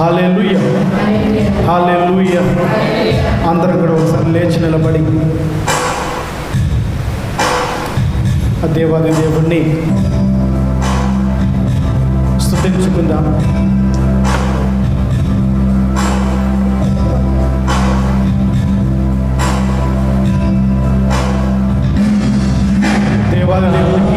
హల్లెలూయా, హల్లెలూయా. అందరం కూడా ఒకసారి లేచి నిలబడి ఆ దేవాది దేవుణ్ణి స్తుతించుకుందాం. దేవాది దేవునికి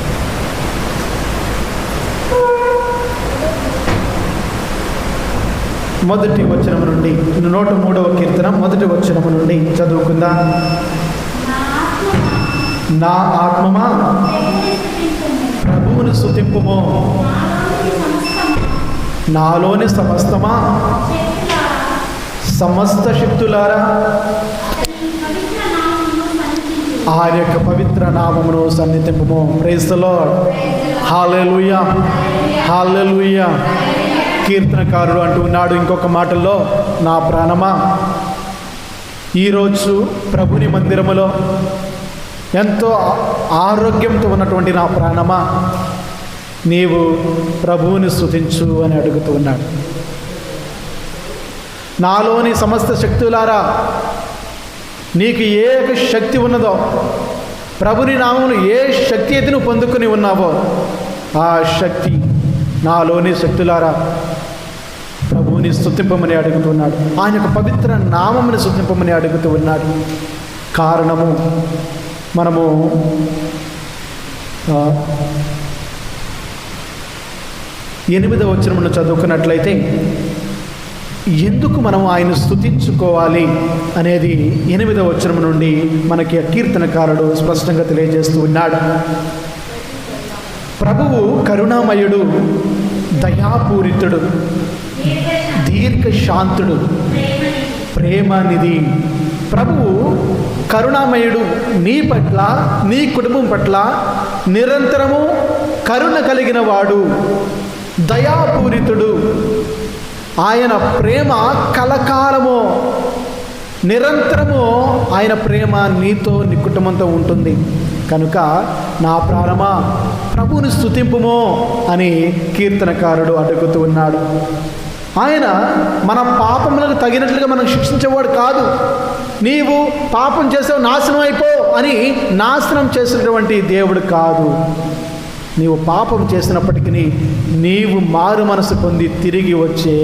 మొదటి వచనం నుండి 103వ కీర్తన మొదటి వచనం నుండి చదువుకుందాం. నా ఆత్మమా ప్రభువును స్తుతింపుము, నాలోని సమస్తమా సమస్త శక్తులారా ఆయన యొక్క పవిత్ర నామమును సన్నిధింపుము. Praise the lord. Hallelujah, hallelujah. కీర్తనకారుడు అంటూ ఉన్నాడు ఇంకొక మాటల్లో, నా ప్రాణమా ఈరోజు ప్రభుని మందిరములో ఎంతో ఆరోగ్యంతో ఉన్నటువంటి నా ప్రాణమా నీవు ప్రభువుని స్తుతించు అని అడుగుతూ ఉన్నాడు. నాలోని సమస్త శక్తులారా, నీకు ఏ శక్తి ఉన్నదో, ప్రభుని నామమును ఏ శక్తి అయితే నువ్వు పొందుకుని ఉన్నావో ఆ శక్తి, నాలోని శక్తులారా ప్రభువుని స్తుతింపమని అడుగుతున్నాడు. ఆయన యొక్క పవిత్ర నామముని స్తుతింపమని అడుగుతూ ఉన్నాడు. కారణము మనము 8వ వచనమును చదువుకున్నట్లయితే ఎందుకు మనం ఆయన స్తుతించుకోవాలి అనేది 8వ వచనం నుండి మనకి కీర్తనకారుడు స్పష్టంగా తెలియజేస్తూ ఉన్నాడు. ప్రభువు కరుణామయుడు, దయాపూరితుడు, దీర్ఘశాంతుడు, ప్రేమనిధి. ప్రభువు కరుణామయుడు, నీ పట్ల నీ కుటుంబం పట్ల నిరంతరము కరుణ కలిగిన వాడు, దయాపూరితుడు. ఆయన ప్రేమ కలకాలము, నిరంతరము ఆయన ప్రేమ నీతో నీ కుటుంబంతో ఉంటుంది. కనుక నా ప్రాణమా ప్రభువుని స్తుతింపుము అని కీర్తనకారుడు అడుగుతూ ఉన్నాడు. ఆయన మన పాపములకు తగినట్లుగా మనం శిక్షించేవాడు కాదు. నీవు పాపం చేసావు నాశనం అయిపో అని నాశనం చేసినటువంటి దేవుడు కాదు. నీవు పాపం చేసినప్పటికీ నీవు మారు మనసు పొంది తిరిగి వచ్చే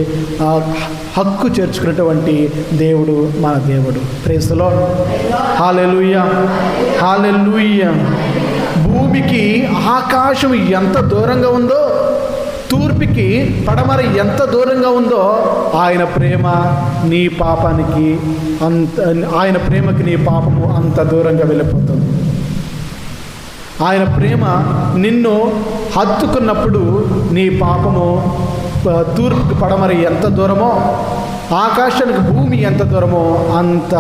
హక్కు చేర్చుకున్నటువంటి దేవుడు మన దేవుడు. Praise the lord. Hallelujah, hallelujah. భూమికి ఆకాశం ఎంత దూరంగా ఉందో, తూర్పుకి పడమర ఎంత దూరంగా ఉందో, ఆయన ప్రేమ నీ పాపానికి ఆయన ప్రేమకి నీ పాపము అంత దూరంగా వెళ్ళిపోతుంది. ఆయన ప్రేమ నిన్ను హత్తుకున్నప్పుడు నీ పాపము తూర్పుకి పడమర ఎంత దూరమో, ఆకాశానికి భూమి ఎంత దూరమో అంత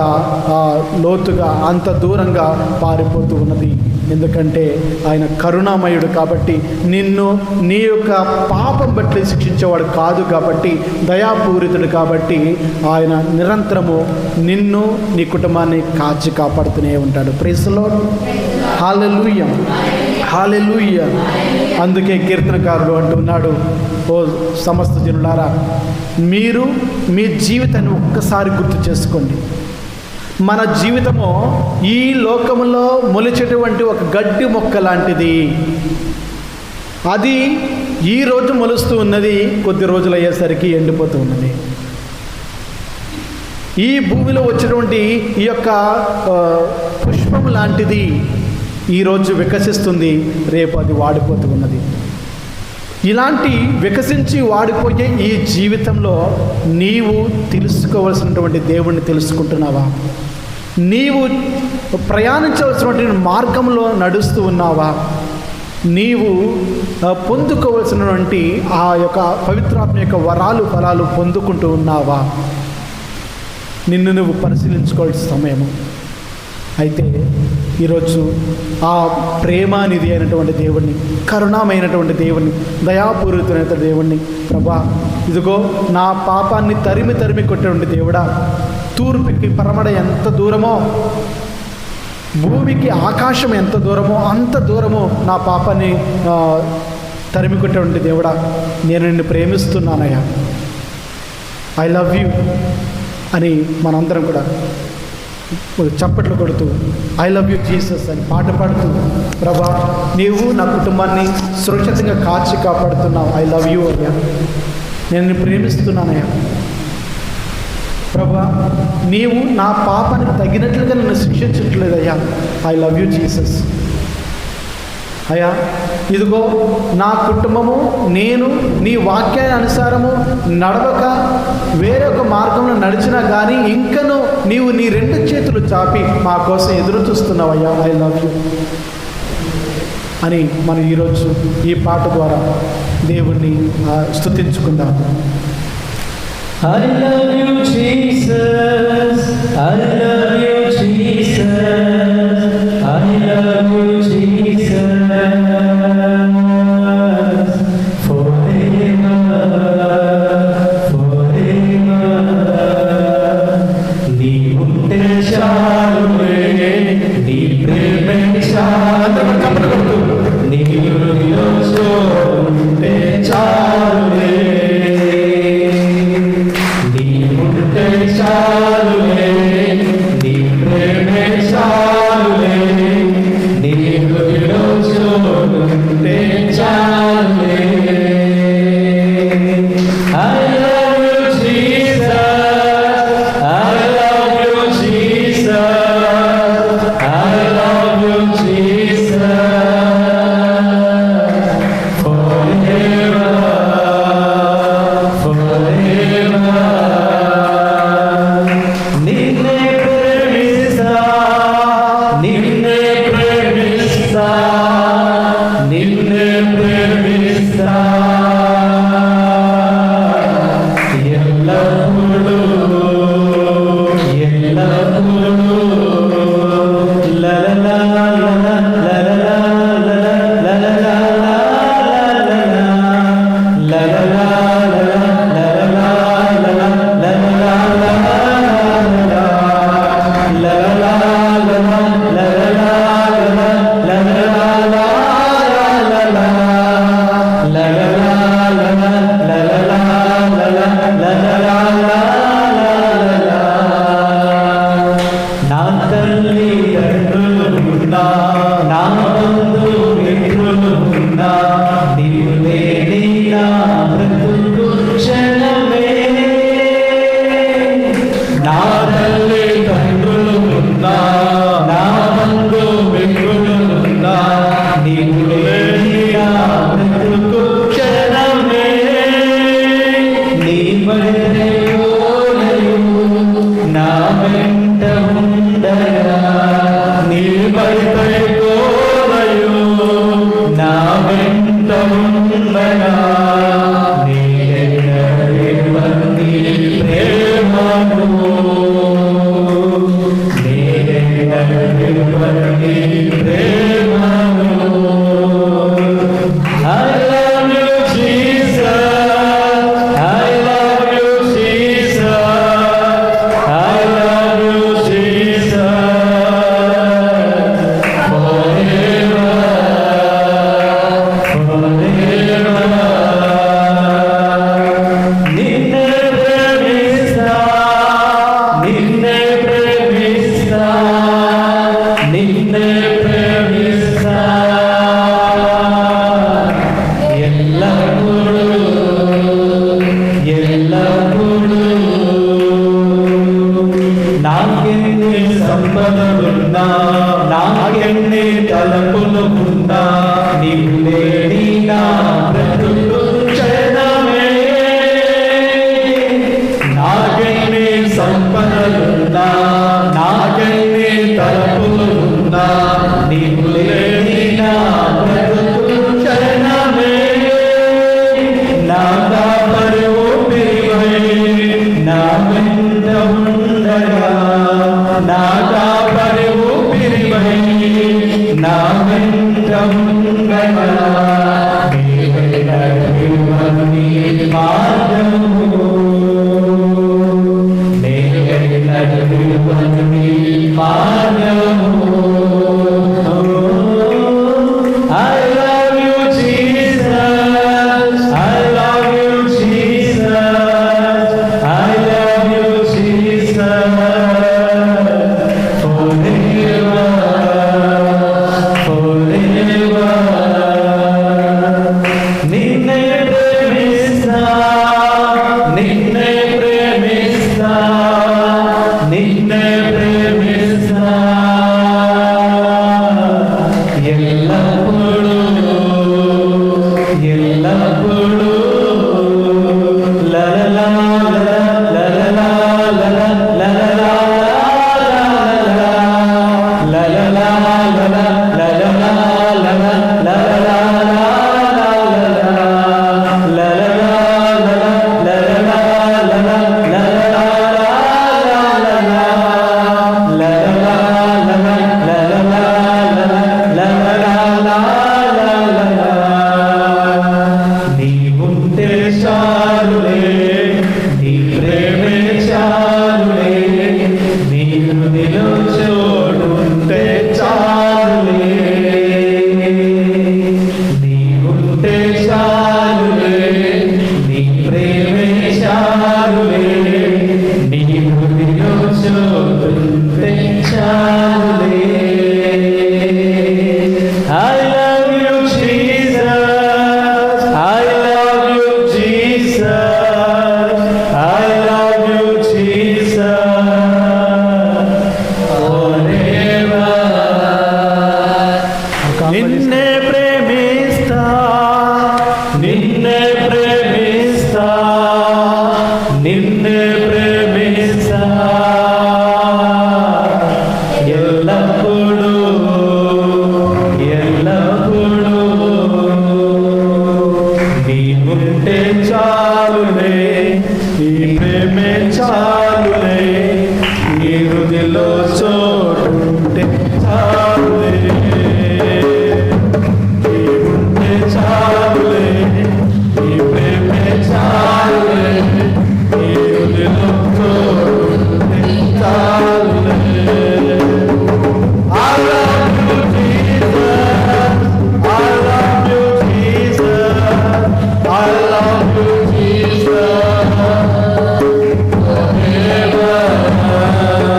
లోతుగా అంత దూరంగా పారిపోతూ ఉన్నది. ఎందుకంటే ఆయన కరుణామయుడు కాబట్టి, నిన్ను నీ యొక్క పాపం బట్టి శిక్షించేవాడు కాదు కాబట్టి, దయాపూరితుడు కాబట్టి ఆయన నిరంతరము నిన్ను నీ కుటుంబాన్ని కాచి కాపాడుతూనే ఉంటాడు. Praise the lord. Hallelujah, hallelujah. అందుకే కీర్తనకారుడు అంటున్నాడు, ఓ సమస్త జనులారా, మీరు మీ జీవితాన్ని ఒక్కసారి గుర్తు చేసుకోండి. మన జీవితము ఈ లోకములో మొలిచేటువంటి ఒక గడ్డి మొక్క లాంటిది. అది ఈరోజు మొలుస్తూ ఉన్నది, కొద్ది రోజులు అయ్యేసరికి ఎండిపోతూ ఉన్నది. ఈ భూమిలో వచ్చేటువంటి ఈ యొక్క పుష్పం లాంటిది ఈరోజు వికసిస్తుంది, రేపు అది వాడిపోతూ ఉన్నది. ఇలాంటి వికసించి వాడిపోయే ఈ జీవితంలో నీవు తెలుసుకోవాల్సినటువంటి దేవుణ్ణి తెలుసుకుంటున్నావా? నీవు ప్రయాణించవలసినటువంటి మార్గంలో నడుస్తూ ఉన్నావా? నీవు పొందుకోవలసినటువంటి ఆ యొక్క పవిత్రాత్మ యొక్క వరాలు ఫలాలు పొందుకుంటూ ఉన్నావా? నిన్ను నువ్వు పరిశీలించుకోవాల్సిన సమయము. అయితే ఈరోజు ఆ ప్రేమానిధి అయినటువంటి దేవుణ్ణి, కరుణామైనటువంటి దేవుణ్ణి, దయాపూరితమైన దేవుణ్ణి, ప్రభా ఇదిగో నా పాపాన్ని తరిమి తరిమి కొట్టేటువంటి దేవుడా, తూర్పుకి పరమడ ఎంత దూరమో, భూమికి ఆకాశం ఎంత దూరమో అంత దూరమో నా పాపాన్ని తరిమి కొట్టేటువంటి దేవుడా, నేను నిన్ను ప్రేమిస్తున్నానయ్యా, ఐ లవ్ యూ అని మనందరం కూడా చప్పట్లు కొడుతూ ఐ లవ్ యూ జీసస్ అని పాట పాడుతూ, ప్రభా నీవు నా కుటుంబాన్ని సురక్షితంగా కాచి కాపాడుతున్నావు, ఐ లవ్ యూ అయ్యా, నేను నిన్ను ప్రేమిస్తున్నానయ్యా, ప్రభా నీవు నా పాపానికి తగినట్లుగా నన్ను శిక్షించట్లేదయ్యా, ఐ లవ్ యూ జీసస్. అయ్యా ఇదిగో నా కుటుంబము నేను నీ వాక్యాన్ని అనుసారము నడవక వేరొక మార్గంలో నడిచినా కానీ ఇంకను నీవు నీ 2 చేతులు చాపి మా కోసం ఎదురు చూస్తున్నావయ్యా, ఐ లవ్ యూ అని మనం ఈరోజు ఈ పాట ద్వారా దేవుణ్ణి స్తుతించుకుందాం. I love you Jesus, I love you Jesus, I love you Jesus, forever, forever. నీ ఉంటే చాలులే, నీ ప్రేమే చాలులే, నీ హృదయంలో ఉంటే చాలులే, నీ ఉంటే చాలులే, నీ ప్రేమే చాలులే, నీ హృదయంలో ఉంటే చాలులే. I love you Jesus, I love you Jesus, I love you Jesus, forever, forever. నిన్నే ప్రేమిస్తా, నిన్నే ప్రేమిస్తా, నిన్నే ప్రేమిస్తా, ఎల్లప్పుడూ, ఎల్లప్పుడూ. లలలా, లలలా, లలలా, లలలా, నా తల్లి తండ్రులున్నా, నా బంధు మిత్రులున్నా, నీవు లేని నా బ్రతుకు క్షణమే. నా తల్లి తండ్రులున్నా, నా బంధు మిత్రులున్నా, నీవు లేని నా బ్రతుకు క్షణమే. నీ మధ్య నా వెంట ఉండగా, నీ బయట కోలయు నా వెంట ఉండగా, నీ ఎన్నడెవని ప్రేమను, నీ ఎన్నడెవని ప్రేమను. I love you Jesus, I love you Jesus, I love you Jesus, forever, forever. నిన్నే ప్రేమిస్తా, నిన్నే ప్రేమిస్తా, నిన్నే ప్రేమిస్తా, ఎల్లప్పుడూ, ఎల్లప్పుడూ. నాకెన్ని సంపదలున్నా, నాకెన్ని తలపులు ఉన్నా, నీవు లేని నా బ్రతుకు క్షణమే. నాకెన్ని సంపదలున్నా, నాకెన్ని తలపులు ఉన్నా, నీవు లేని నా బ్రతుకు క్షణమే. నా కాపరి ఊపిరివై నా వెంట ఉండగా, నా కాపరి ఊపిరివై నా వెంట ఉండగా, నీవే నడిపివని మార్గము, నీవే నడిపివని మార్గము. I love you Jesus, I love you Jesus, I love you Jesus, forever, forever. నిన్నే ప్రేమిస్తా, నిన్నే ప్రేమిస్తా, నిన్నే ప్రేమిస్తా, ఎల్లప్పుడూ, ప్రేమిస్తా, నిన్నే ప్రేమిస్తా, నిన్నే ప్రేమిస్తా, ఎల్లప్పుడూ ఎల్లప్పుడూ నీవుంటే చాలులే, ఈ ప్రేమే చాలులే, ఈ హృదయలో చోటుంటే చాలులే, నీవుంటే చాలులే, ఈ ప్రేమే చాలులే, ఈ హృదయలో చోటుంటే చాలులే. I love you, Jesus. I love you, Jesus. I love you, Jesus. Forever,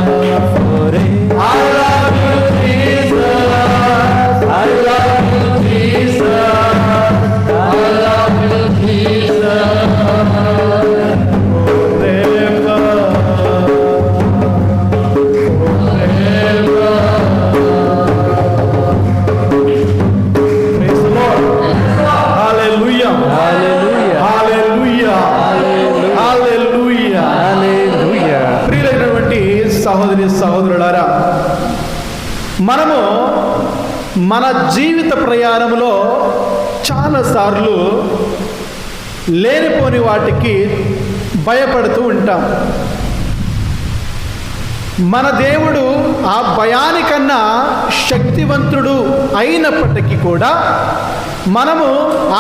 forever. I love you, Jesus. I love you, Jesus. I love you, Jesus. Forever, forever. Praise the Lord. Hallelujah. Hallelujah. Hallelujah. Hallelujah. Hallelujah. ప్రియులైనటువంటి సహోదరి సహోదరులారా, మనము మన జీవిత ప్రయాణంలో చాలాసార్లు లేనిపోని వాటికి భయపడుతూ ఉంటాం. మన దేవుడు ఆ భయానికన్నా శక్తివంతుడు అయినప్పటికీ కూడా మనము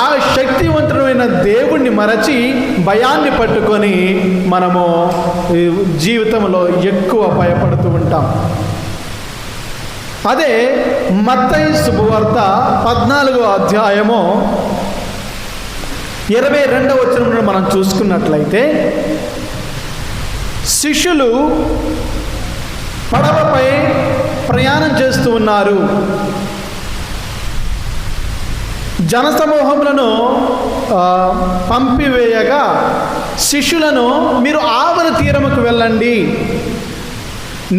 ఆ శక్తివంతుడైన దేవుణ్ణి మరచి భయాన్ని పట్టుకొని మనము ఈ జీవితంలో ఎక్కువ భయపడుతూ ఉంటాం. అదే మత్తయి శుభవార్త 14వ అధ్యాయము 22వ వచనంలో మనం చూసుకున్నట్లయితే, శిష్యులు పడవపై ప్రయాణం చేస్తూ ఉన్నారు. జనసమూహములను పంపివేయగా శిష్యులను, మీరు ఆవల తీరముకు వెళ్ళండి,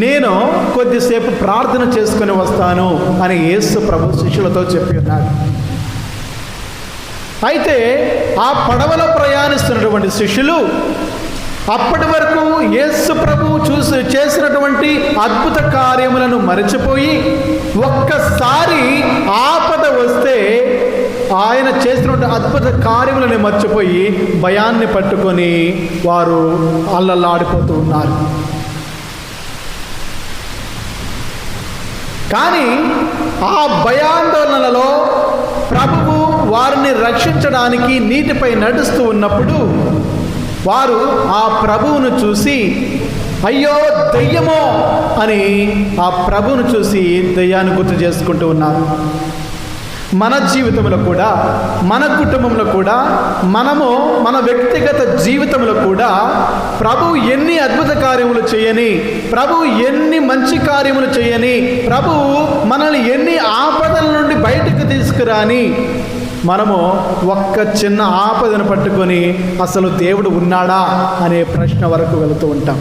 నేను కొద్దిసేపు ప్రార్థన చేసుకొని వస్తాను అని యేసు ప్రభు శిష్యులతో చెప్పి ఉన్నాడు. అయితే ఆ పడవలో ప్రయాణిస్తున్నటువంటి శిష్యులు అప్పటి వరకు యేసు ప్రభు చేసినటువంటి అద్భుత కార్యములను మరచిపోయి, ఒక్కసారి ఆపద వస్తే ఆయన చేసినటువంటి అద్భుత కార్యములను మర్చిపోయి భయాన్ని పట్టుకొని వారు అల్లల్లాడిపోతూ ఉన్నారు. కానీ ఆ భయాందోళనలలో ప్రభువు వారిని రక్షించడానికి నీటిపై నడుస్తూ ఉన్నప్పుడు వారు ఆ ప్రభువును చూసి, అయ్యో దెయ్యమో అని ఆ ప్రభువును చూసి దెయ్యాన్ని గుర్తు చేసుకుంటూ ఉన్నారు. మన జీవితంలో కూడా, మన కుటుంబంలో కూడా, మనము మన వ్యక్తిగత జీవితంలో కూడా ప్రభువు ఎన్ని అద్భుత కార్యములు చేయని, ప్రభువు ఎన్ని మంచి కార్యములు చేయని, ప్రభువు మనల్ని ఎన్ని ఆపదల నుండి బయటకు తీసుకురాని, మనము ఒక్క చిన్న ఆపదను పట్టుకొని అసలు దేవుడు ఉన్నాడా అనే ప్రశ్న వరకు వెళుతూ ఉంటాం.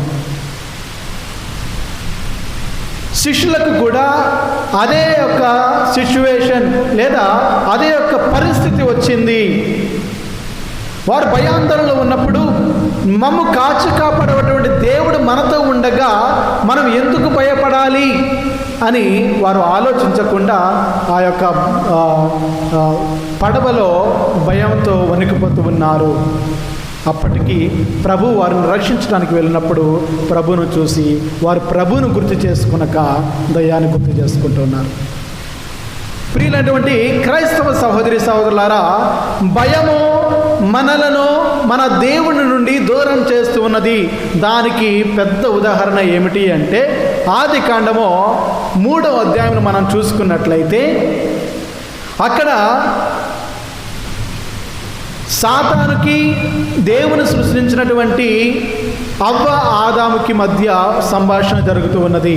శిష్యులకు కూడా అదే ఒక సిచ్యువేషన్ లేదా అదే ఒక పరిస్థితి వచ్చింది. వారు భయాందోళనలో ఉన్నప్పుడు మమ్ము కాచి కాపాడేటువంటి దేవుడు మనతో ఉండగా మనం ఎందుకు భయపడాలి అని వారు ఆలోచించకుండా ఆ యొక్క పడవలో భయంతో వణికిపోతూ ఉన్నారు. అప్పటికి ప్రభు వారిని రక్షించడానికి వెళ్ళినప్పుడు ప్రభువును చూసి వారు ప్రభువును గుర్తు చేసుకునక దయ్యాన్ని గుర్తు చేసుకుంటున్నారు. ప్రియులైనటువంటి క్రైస్తవ సహోదరి సహోదరులారా, భయము మనలను మన దేవుని నుండి దూరం చేస్తూ ఉన్నది. దానికి పెద్ద ఉదాహరణ ఏమిటి అంటే, ఆదికాండము 3వ అధ్యాయం మనం చూసుకున్నట్లయితే అక్కడ సాతానుకి దేవుని సృష్టించినటువంటి అవ్వ ఆదాముకి మధ్య సంభాషణ జరుగుతూ ఉన్నది.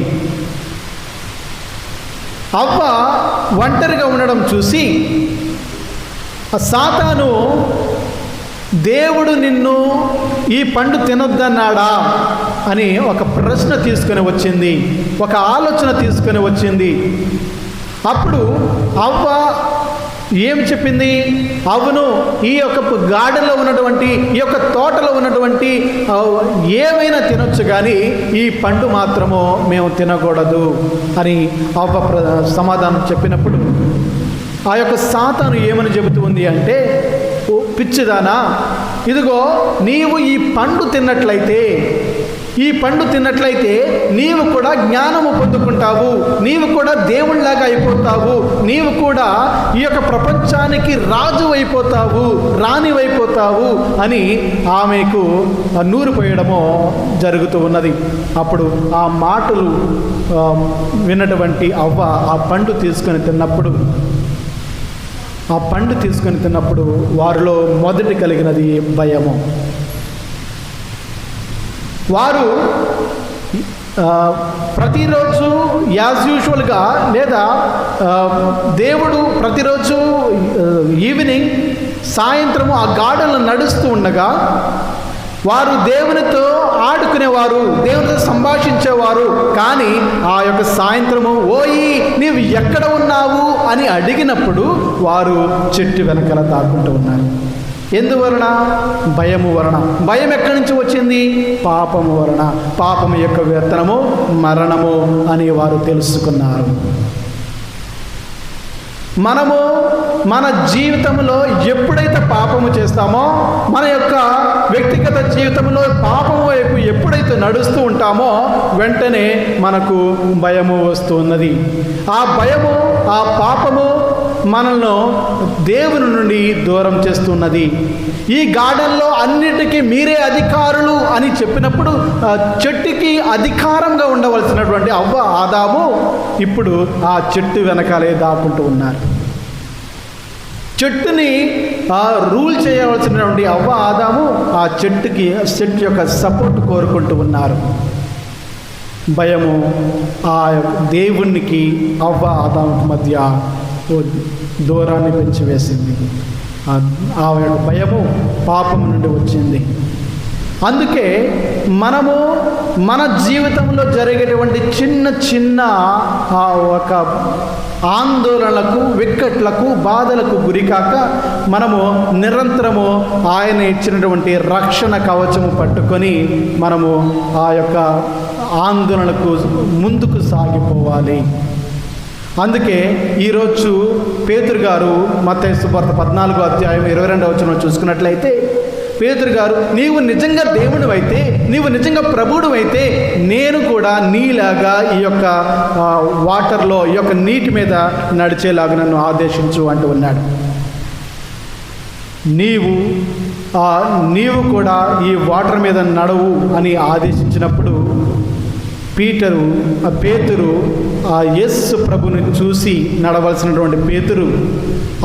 అవ్వ ఒంటరిగా ఉండడం చూసి సాతాను, దేవుడు నిన్ను ఈ పండు తినొద్దన్నాడా అని ఒక ప్రశ్న తీసుకొని వచ్చింది, ఒక ఆలోచన తీసుకొని వచ్చింది. అప్పుడు అవ్వ ఏమి చెప్పింది? అవును, ఈ యొక్క గార్డెన్లో ఉన్నటువంటి, ఈ యొక్క తోటలో ఉన్నటువంటి ఏమైనా తినొచ్చు, కానీ ఈ పండు మాత్రము మేము తినకూడదు అని అవ్వ సమాధానం చెప్పినప్పుడు ఆ యొక్క సాతాను ఏమని చెబుతూ ఉంది అంటే, ఓ పిచ్చిదానా, ఇదిగో నీవు ఈ పండు తిన్నట్లయితే నీవు కూడా జ్ఞానము పొందుకుంటావు, నీవు కూడా దేవుళ్ళలాగా అయిపోతావు, నీవు కూడా ఈ యొక్క ప్రపంచానికి రాజు అయిపోతావు, రాణివైపోతావు అని ఆమెకు నూరు పోయడము జరుగుతూ ఉన్నది. అప్పుడు ఆ మాటలు విన్నటువంటి అవ్వ ఆ పండు తీసుకొని తిన్నప్పుడు వారిలో మొదటి కలిగినది భయము. వారు ప్రతిరోజు యాజ్ యూజువల్గా, లేదా దేవుడు ప్రతిరోజు ఈవినింగ్ సాయంత్రము ఆ గార్డెన్లో నడుస్తూ ఉండగా వారు దేవునితో ఆడుకునేవారు, దేవునితో సంభాషించేవారు. కానీ ఆ యొక్క సాయంత్రము, ఓయి నీవు ఎక్కడ ఉన్నావు అని అడిగినప్పుడు వారు చెట్టు వెనకాల దాక్కుంటూ ఉన్నారు. ఎందువలన? భయము వలన. భయం ఎక్కడి నుంచి వచ్చింది? పాపము వలన. పాపము యొక్క వేతనము మరణము అని వారు తెలుసుకున్నారు. మనము మన జీవితంలో ఎప్పుడైతే పాపము చేస్తామో, మన యొక్క వ్యక్తిగత జీవితంలో పాపము వైపు ఎప్పుడైతే నడుస్తూ ఉంటామో వెంటనే మనకు భయము వస్తున్నది. ఆ భయము, ఆ పాపము మనల్ని దేవుని నుండి దూరం చేస్తున్నది. ఈ గార్డెన్లో అన్నిటికీ మీరే అధికారులు అని చెప్పినప్పుడు చెట్టుకి అధికారంగా ఉండవలసినటువంటి అవ్వ ఆదాము ఇప్పుడు ఆ చెట్టు వెనకాలే దాక్కుంటూ ఉన్నారు. చెట్టుని రూల్ చేయవలసినటువంటి అవ్వ ఆదాము ఆ చెట్టు యొక్క సపోర్ట్ కోరుకుంటూ ఉన్నారు. భయము ఆ దేవునికి అవ్వ ఆదాముకి మధ్య దూరాన్ని పెంచివేసింది. ఆ యొక్క భయము పాపం నుండి వచ్చింది. అందుకే మనము మన జీవితంలో జరిగేటువంటి చిన్న ఒక ఆందోళనలకు, విక్కట్లకు, బాధలకు గురికాక మనము నిరంతరము ఆయన ఇచ్చినటువంటి రక్షణ కవచము పట్టుకొని మనము ఆ యొక్క ఆందోళనకు ముందుకు సాగిపోవాలి. అందుకే ఈరోజు పేతురు గారు మత్తయి సువార్త 14వ అధ్యాయం 22వ వచనం చూసుకున్నట్లయితే, పేతురు గారు, నీవు నిజంగా దేవుడివైతే, నీవు నిజంగా ప్రభువుడివైతే నేను కూడా నీలాగా ఈ యొక్క వాటర్లో, ఈ యొక్క నీటి మీద నడిచేలాగా నన్ను ఆదేశించు అంటూ ఉన్నాడు. నీవు కూడా ఈ వాటర్ మీద నడవు అని ఆదేశించినప్పుడు పేతురు ఆ యేసు ప్రభుని చూసి నడవలసినటువంటి పేతురు,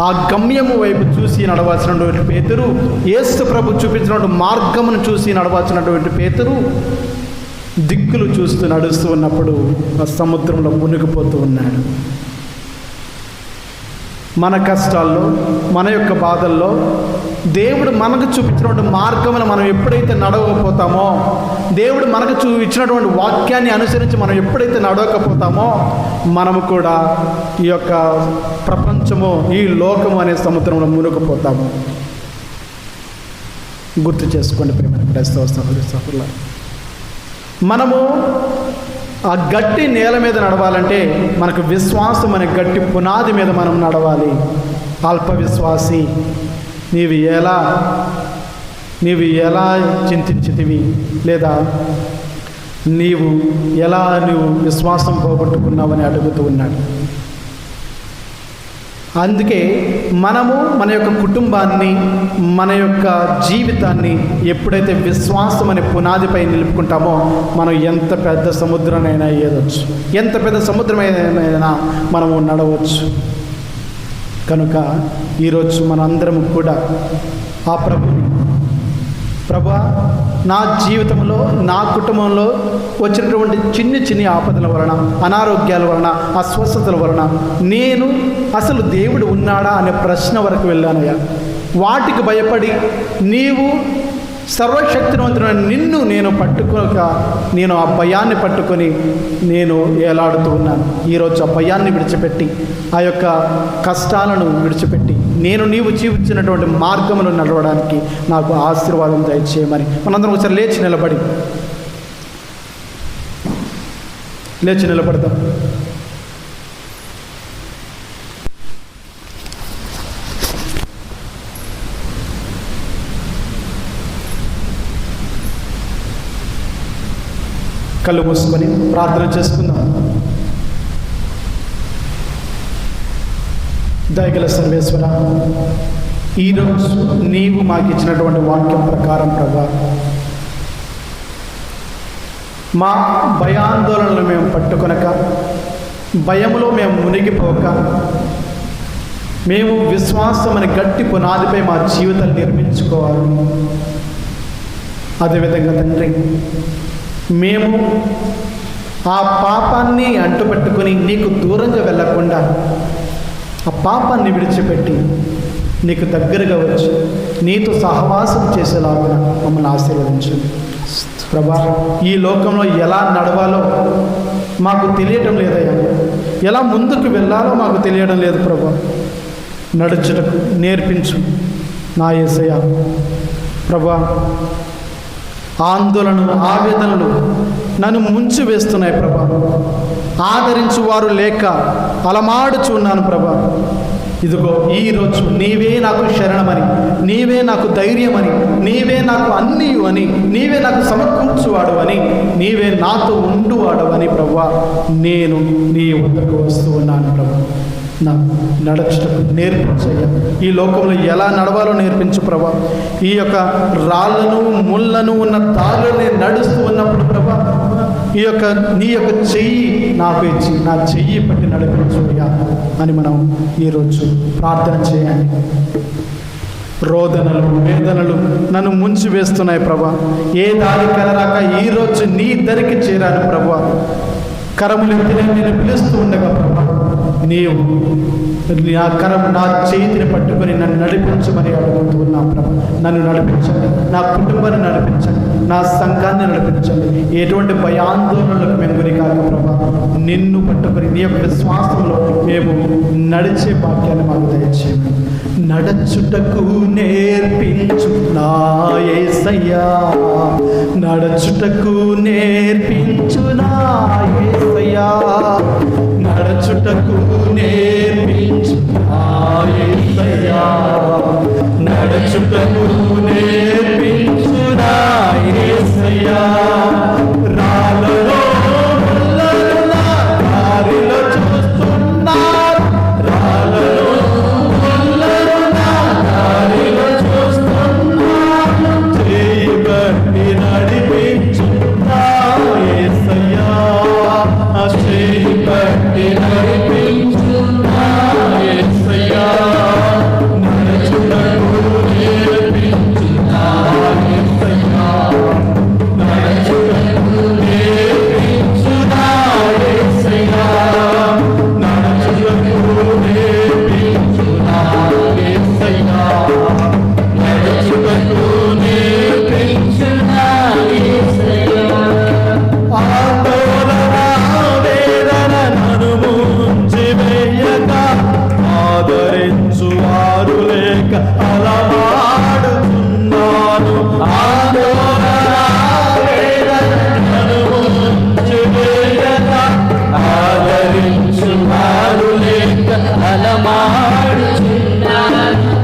ఆ గమ్యము వైపు చూసి నడవలసినటువంటి పేతురు, యేసు ప్రభు చూపించినటువంటి మార్గమును చూసి నడవలసినటువంటి పేతురు దిక్కులు చూస్తూ నడుస్తూ ఉన్నప్పుడు ఆ సముద్రంలో మునిగిపోతూ ఉన్నాడు. మన కష్టాల్లో, మన యొక్క బాధల్లో దేవుడు మనకు చూపించినటువంటి మార్గమును మనం ఎప్పుడైతే నడవకపోతామో, దేవుడు మనకు ఇచ్చినటువంటి వాక్యాన్ని అనుసరించి మనం ఎప్పుడైతే నడవకపోతామో మనము కూడా ఈ యొక్క ప్రపంచము, ఈ లోకము అనే సముద్రంలో మునిగిపోతాము. గుర్తు చేసుకోండి ప్రియమైన క్రైస్తవ సహోదరులారా, మనము ఆ గట్టి నేల మీద నడవాలంటే మనకు విశ్వాసం అనే గట్టి పునాది మీద మనం నడవాలి. అల్ప విశ్వాసి, నీవు ఎలా చింతించితివి, లేదా నీవు విశ్వాసం పోగొట్టుకున్నావని అడుగుతూ ఉన్నాడు. అందుకే మనము మన యొక్క కుటుంబాన్ని, మన యొక్క జీవితాన్ని ఎప్పుడైతే విశ్వాసం అనే పునాదిపై నిలుపుకుంటామో మనం ఎంత పెద్ద సముద్రానైనా ఏదొచ్చు, ఎంత పెద్ద సముద్రమైనా మనము నడవచ్చు. కనుక ఈరోజు మనందరం కూడా ఆ ప్రభువా, నా జీవితంలో, నా కుటుంబంలో వచ్చినటువంటి చిన్ని ఆపదల వలన, అనారోగ్యాల వలన, అస్వస్థతల వలన నేను అసలు దేవుడు ఉన్నాడా అనే ప్రశ్న వరకు వెళ్ళానయ్యా. వాటికి భయపడి నీవు సర్వశక్తివంతుడైన నిన్ను నేను పట్టుకోక నేను ఆ భయాన్ని పట్టుకొని నేను ఏలాడుతూ ఉన్నాను. ఈరోజు ఆ భయాన్ని విడిచిపెట్టి, ఆ యొక్క కష్టాలను విడిచిపెట్టి, నీవు చూపించినటువంటి మార్గములు నడవడానికి నాకు ఆశీర్వాదం దయచేయమని మనందరం ఒకసారి లేచి నిలబడదాం. కళ్ళు మూసుకొని ప్రార్థన చేసుకుందాం. దయగల సర్వేశ్వర, ఈరోజు నీవు మాకు ఇచ్చినటువంటి వాక్యం ప్రకారం ప్రభా, మా భయాందోళనలు మేము పట్టుకొనక, భయములో మేము మునిగిపోక, మేము విశ్వాసం అనే గట్టి పునాదిపై మా జీవితాలు నిర్మించుకోవాలి. అదేవిధంగా తండ్రి, మేము ఆ పాపాన్ని అంటుపెట్టుకొని నీకు దూరంగా వెళ్ళకుండా, ఆ పాపాన్ని విడిచిపెట్టి నీకు దగ్గరగా వచ్చి నీతో సహవాసం చేసేలాగా మమ్మల్ని ఆశీర్వదించండి ప్రభా. ఈ లోకంలో ఎలా నడవాలో మాకు తెలియటం లేదయ్యా, ఎలా ముందుకు వెళ్ళాలో మాకు తెలియడం లేదు ప్రభా. నడుచుటకు నేర్పించు నా యేసయ్య ప్రభా. ఆందోళనలు, ఆవేదనలు నన్ను ముంచి వేస్తున్నాయి ప్రభా. ఆదరించు వారు లేక అలమాడుచున్నాను ప్రభా. ఇదిగో ఈరోజు నీవే నాకు శరణమని, నీవే నాకు ధైర్యమని, నీవే నాకు అన్నీ అని, నీవే నాకు సమకూర్చువాడు అని, నీవే నాతో ఉండువాడు ప్రభా. నేను నీ వద్దకు వస్తూ ఉన్నాను ప్రభా. నాకు నడచుటకు నేర్పించయ్యా. ఈ లోకంలో ఎలా నడవాలో నేర్పించు ప్రభా. ఈ యొక్క రాళ్ళను ముళ్ళను ఉన్న దారులు నేను నడుస్తూ ఉన్నప్పుడు ప్రభా, నీ యొక్క చెయ్యి నాకు ఇచ్చి నా చెయ్యి పట్టి నడిపించుయ్యా అని మనం ఈరోజు ప్రార్థన చేయాలి. రోదనలు, వేదనలు నన్ను ముంచి వేస్తున్నాయి ప్రభా. ఏ దారి కలరాక ఈరోజు నీ దరికి చేరాను ప్రభా. కరములు ఎత్తి నేను పిలుస్తూ ఉండగా ప్రభా, నీవు నా చేతిని పట్టుకొని నన్ను నడిపించమని అడుగుతూ ఉన్నా ప్రభా. నన్ను నడిపించండి, నా కుటుంబాన్ని నడిపించండి, నా సంఘాన్ని నడిపించండి. ఎటువంటి భయాందోళనలకు మేము గురి కాక ప్రభా, నిన్ను పట్టుకొని నీ యొక్క విశ్వాసంలో మేము నడిచే భాగ్యాన్ని మాకు దయచేయండి. నడచుటకు నేర్పించు నా యేసయ్యా, నడచుటకు నేర్పించు నా యేసయ్యా, నడచుటకు నేర్పించు నా యేసయ్యా, నడచుటకు నేర్పించు నా యేసయ్యా. రాళ్ళలో ముళ్ళను నా దారిలో చూస్తున్నారు, రాళ్ళలో ముళ్ళను నా దారిలో చూస్తున్నారు, చేయి బట్టి నడిపించు నా యేసయ్యా, చేయి బట్టి నడిపించు నా యేసయ్యా, నడుచుటకు నేర్పించు నా యేసయ్యా, నడుచుటకు నేర్పించు నా యేసయ్యా, నడుచుటకు నేర్పించు నా యేసయ్యా, నడుచుటకు నేర్పించు నా యేసయ్యా. ఆందోళన వేదన నన్ను ముంచి వేయక, ఆదరించు వారు లేక అలవాడుతున్నాను. ఆందోళన వేదన నన్ను ముంచి వేయక, ఆదరించు వారు లేక అలవాడుతున్నాను.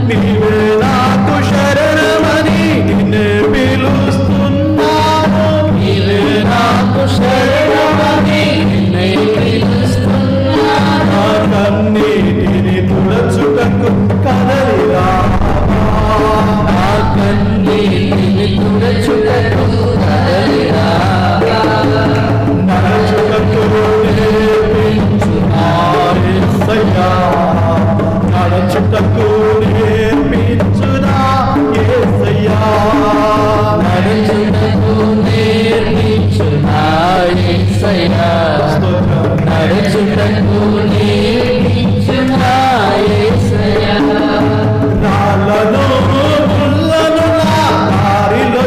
నీవే నాకు శరణమని నిన్నే పిలుస్తున్నాను, నీవే నాకు శరణమని నిన్నే పిలుస్తున్నాను. నా కన్నీటిని తుడచుటకు కదలిరా, నా కన్నీటిని తుడచుటకు కదలిరా, నడుచుటకు నేర్పించు నా యేసయ్యా, నడుచుటకు నేర్పించు నా యేసయ్యా, నడుచుటకు నేర్పించు నా యేసయ్యా, నడుచుటకు నేర్పించు నా యేసయ్యా. రాళ్ళను ముళ్ళను నా దారిలో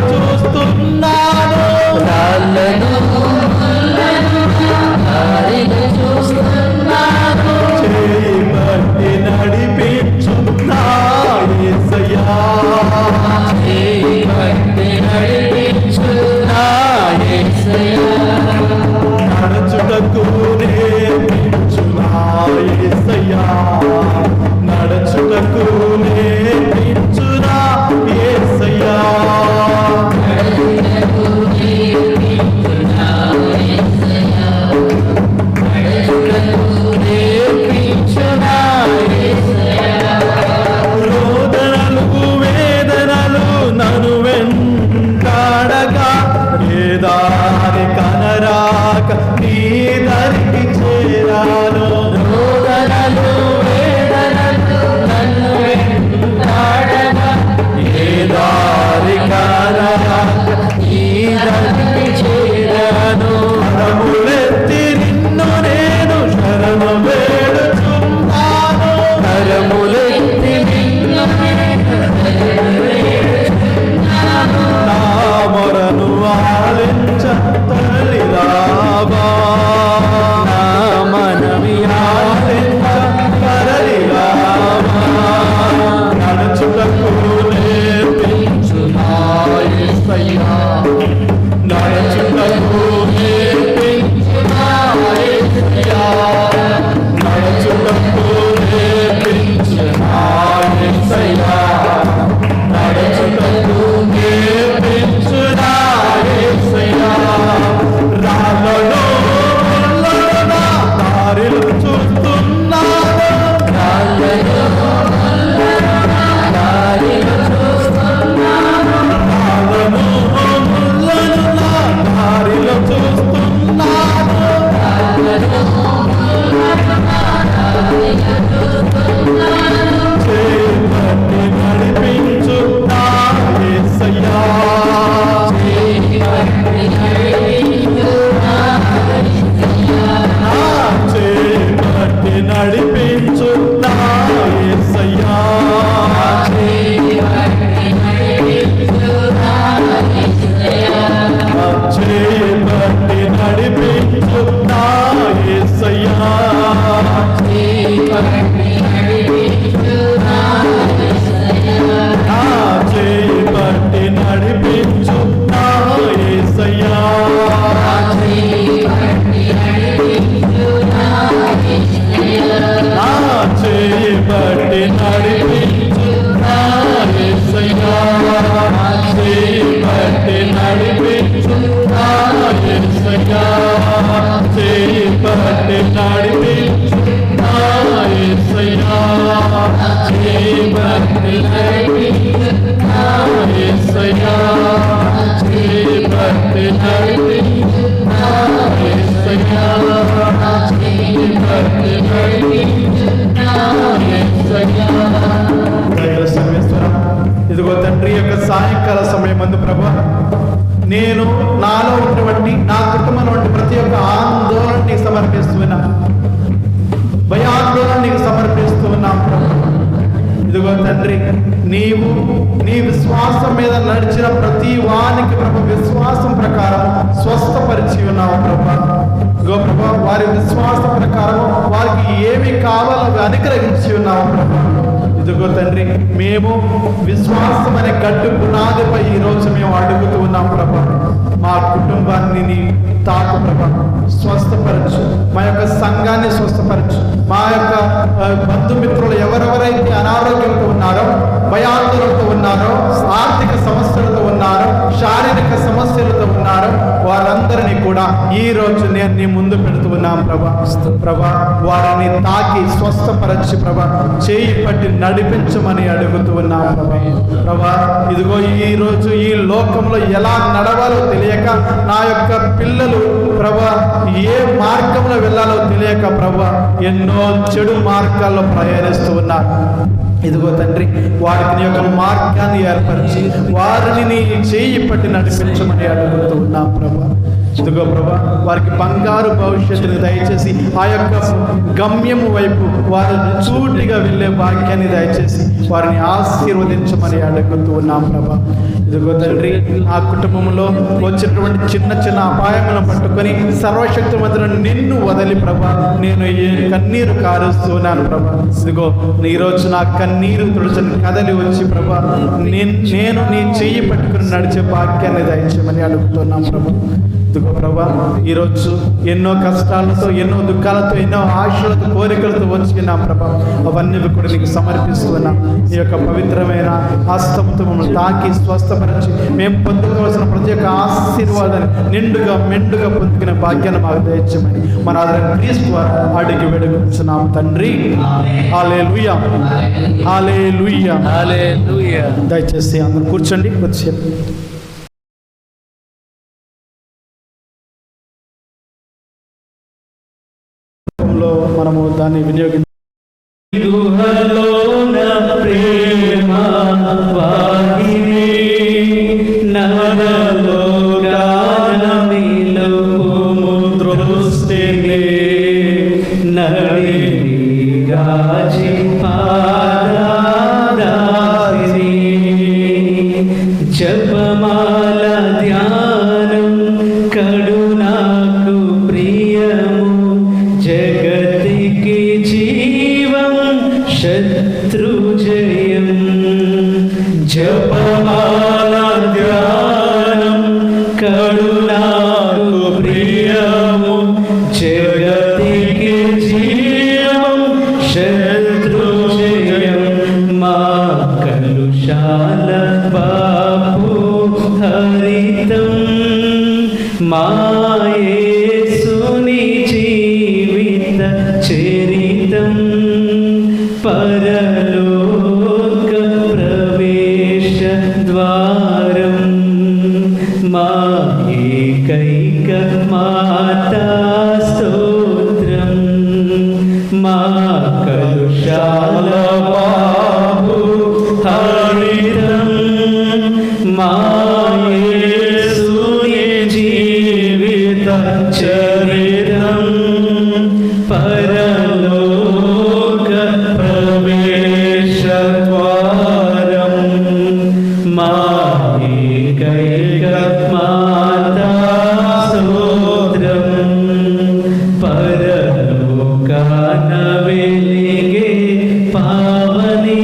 చేయబట్టి నడిపించు నా యేసయ్యా, చేయబట్టి నడిపించు నా యేసయ్యా, చేయబట్టి నడిపించు నా యేసయ్యా, చేయబట్టి నడిపించు నా యేసయ్యా. ఇదిగో తండ్రి యొక్క సాయంకాల సమయం అందు ప్రభా, నేను నాలో ఉన్నటువంటి నా కుటుంబంలో వంటి ప్రతి ఒక్క ఆందోళనని సమర్పిస్తున్నా, భయాందోళనకి సమర్పిస్తూ ఉన్నాం ప్రభు. ఇదిగో తండ్రి, నీవు నీ విశ్వాసం మీద నడిచిన ప్రతి వానికి ప్రభు విశ్వాసం ప్రకారం స్వస్థపరిచి ఉన్నావు ప్రభా. ఇదిగో ప్రభా, వారి విశ్వాసం ప్రకారం వారికి ఏమి కావాలో అవి అనుగ్రహించి ఉన్నావు ప్రభా. ఇదిగో తండ్రి, మేము విశ్వాసం అనే గడ్డు పునాదిపై ఈరోజు మేము అడుగుతూ ఉన్నాం ప్రభా. మా కుటుంబాన్ని నీ తాకు ప్రభా, స్వస్థపరచు, మా యొక్క సంఘాన్ని స్వస్థపరచు, మా యొక్క బంధుమిత్రులు ఎవరెవరైతే అనారోగ్యంతో ఉన్నారో, భయాందోళనతో ఉన్నారో, ఆర్థిక సమస్యలతో ఉన్నారో, శారీరక సమస్యలతో ఉన్నారో, వారందరినీ కూడా ఈ రోజు నేను నీ ముందు పెడుతూ ఉన్నాం ప్రభా. ప్రభా, వారిని తాకి స్వస్థపరచి ప్రభా, చేయి పట్టి నడిపించమని అడుగుతూ ఉన్నాం ప్రభా. ప్రభా, ఇదిగో ఈ రోజు ఈ లోకంలో ఎలా నడవాలో తెలియక నా యొక్క పిల్లలు ప్రభా ఏ మార్గంలో వెళ్ళాలో తెలియక ప్రభా ఎన్నో చెడు మార్గాల్లో ప్రయాణిస్తూ ఉన్నారు. ఇదిగో తండ్రి, వారికి నీ యొక్క మార్గాన్ని ఏర్పరిచి వారిని నీ చేయి పట్టి నడిపించమని అడుగుతూ ఉన్నాం ప్రభా. ఇదిగో ప్రభా, వారికి బంగారు భవిష్యత్తుని దయచేసి ఆ యొక్క గమ్యము వైపు వారు చూటిగా వెళ్ళే భాగ్యాన్ని దయచేసి వారిని ఆశీర్వదించమని అడుగుతూ ఉన్నాం ప్రభా. ఇదిగో తండ్రి, ఆ కుటుంబంలో వచ్చినటువంటి చిన్న చిన్న అపాయములను పట్టుకొని సర్వశక్తిమంతులను నిన్ను వదిలి ప్రభా నేను ఏ కన్నీరు కారుస్తున్నాను ప్రభా. ఇదిగో ఈరోజు నా కన్నీరు తుడిచని కదలి వచ్చి ప్రభా నేను నీ చెయ్యి పట్టుకుని నడిచే భాగ్యాన్ని దయచేయమని అడుగుతున్నాం ప్రభా. ఇదిగో ప్రభా, ఈరోజు ఎన్నో కష్టాలతో, ఎన్నో దుఃఖాలతో, ఎన్నో ఆశలతో, కోరికలతో వచ్చినాం ప్రభా. అవన్నీ కూడా నీకు సమర్పిస్తున్నాం. ఈ యొక్క పవిత్రమైన హస్తముతో మమ్మల్ని తాకి స్వస్థపరిచి మేము పొందుకోవాల్సిన ప్రతి ఒక్క ఆశీర్వాదాన్ని నిండుగా మెండుగా పొందుకునే భాగ్యాన్ని మాకు దయచేయమని మన క్రీస్తు అడిగి వేడుకుంటున్నాం తండ్రి. హల్లెలూయా, హల్లెలూయా, హల్లెలూయా. దయచేసి అందరూ కూర్చోండి కొద్దిసేపు. మనము దాన్ని వినియోగించాలి. ప్రేమ వాహిని నరలో గానమిలో దృష్టిని నడిని గాజి పాదాదాసిని జపమాల ధ్యానం కడు నాకు ప్రియము జగతికి జీవం శత్రు జయం జపమాల ధ్యానం కడు నాకు ప్రియము జగతికి జీవం శత్రు జయం మా కలుషాల బాపు హరితం మా యేసుని జీవిత చరితం పరలోక ప్రవేశ ద్వారం మా ఏకైక మాతా స్తోత్రం మా కలుషాల బాబు హరితం మా యేసుని జీవిత చరితం పరలోక ప్రవేశ ద్వారం మా ఏకైక మాతా స్తోత్రం పరలోకాన వెలిగే పావని